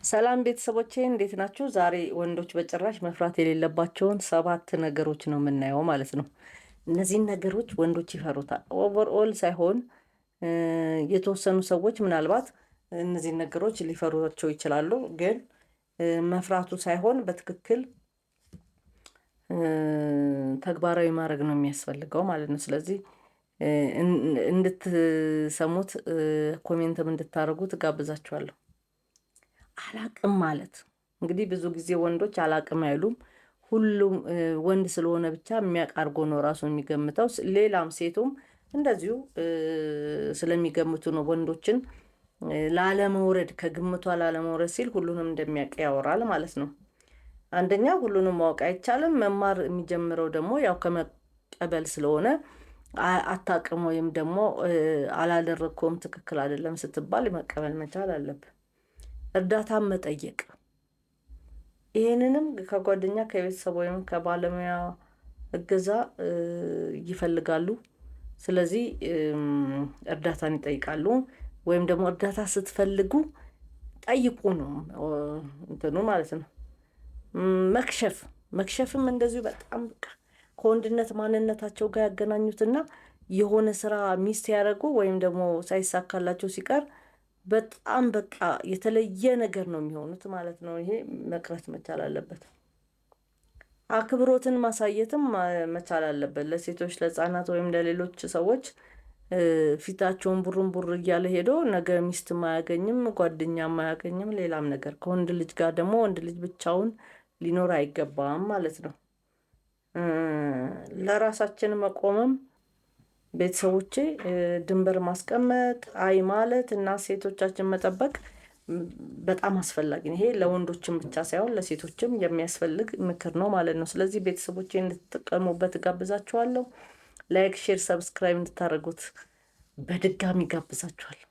ሰላም ቤተሰቦቼ እንዴት ናችሁ? ዛሬ ወንዶች በጭራሽ መፍራት የሌለባቸውን 7 ነገሮች ነው የምናየው ማለት ነው። እነዚህን ነገሮች ወንዶች ይፈሩታል። ኦቨርኦል ሳይሆን የተወሰኑ ሰዎች ምናልባት እነዚህን ነገሮች ሊፈሯቸው ይችላሉ። ግን መፍራቱ ሳይሆን በትክክል ተግባራዊ ማድረግ ነው የሚያስፈልገው ማለት ነው። ስለዚህ እንድትሰሙት ኮሜንትም እንድታደርጉት ጋብዛችኋለሁ። አላቅም ማለት እንግዲህ ብዙ ጊዜ ወንዶች አላቅም አይሉም። ሁሉም ወንድ ስለሆነ ብቻ የሚያውቅ አድርጎ ነው ራሱን የሚገምተው። ሌላም ሴቱም እንደዚሁ ስለሚገምቱ ነው ወንዶችን ላለመውረድ ከግምቷ ላለመውረድ ሲል ሁሉንም እንደሚያውቅ ያወራል ማለት ነው። አንደኛ ሁሉንም ማወቅ አይቻልም። መማር የሚጀምረው ደግሞ ያው ከመቀበል ስለሆነ አታቅም ወይም ደግሞ አላደረግከውም ትክክል አይደለም ስትባል መቀበል መቻል አለብን። እርዳታን መጠየቅ፣ ይህንንም ከጓደኛ ከቤተሰብ ወይም ከባለሙያ እገዛ ይፈልጋሉ። ስለዚህ እርዳታን ይጠይቃሉ። ወይም ደግሞ እርዳታ ስትፈልጉ ጠይቁ ነው እንትኑ ማለት ነው። መክሸፍም እንደዚሁ በጣም ከወንድነት ማንነታቸው ጋር ያገናኙትና የሆነ ስራ ሚስት ያደረጉ ወይም ደግሞ ሳይሳካላቸው ሲቀር በጣም በቃ የተለየ ነገር ነው የሚሆኑት ማለት ነው። ይሄ መቅረት መቻል አለበት። አክብሮትን ማሳየትም መቻል አለበት። ለሴቶች፣ ለህፃናት ወይም ለሌሎች ሰዎች ፊታቸውን ቡር እያለ ሄዶ ነገ ሚስት አያገኝም፣ ጓደኛ አያገኝም፣ ሌላም ነገር። ከወንድ ልጅ ጋር ደግሞ ወንድ ልጅ ብቻውን ሊኖር አይገባም ማለት ነው። ለራሳችን መቆምም ቤተሰቦቼ ድንበር ማስቀመጥ አይ ማለት እና ሴቶቻችን መጠበቅ በጣም አስፈላጊ ነው። ይሄ ለወንዶችም ብቻ ሳይሆን ለሴቶችም የሚያስፈልግ ምክር ነው ማለት ነው። ስለዚህ ቤተሰቦቼ እንድትጠቀሙበት ጋብዛችኋለሁ። ላይክ፣ ሼር፣ ሰብስክራይብ እንድታደርጉት በድጋሚ ጋብዛችኋለሁ።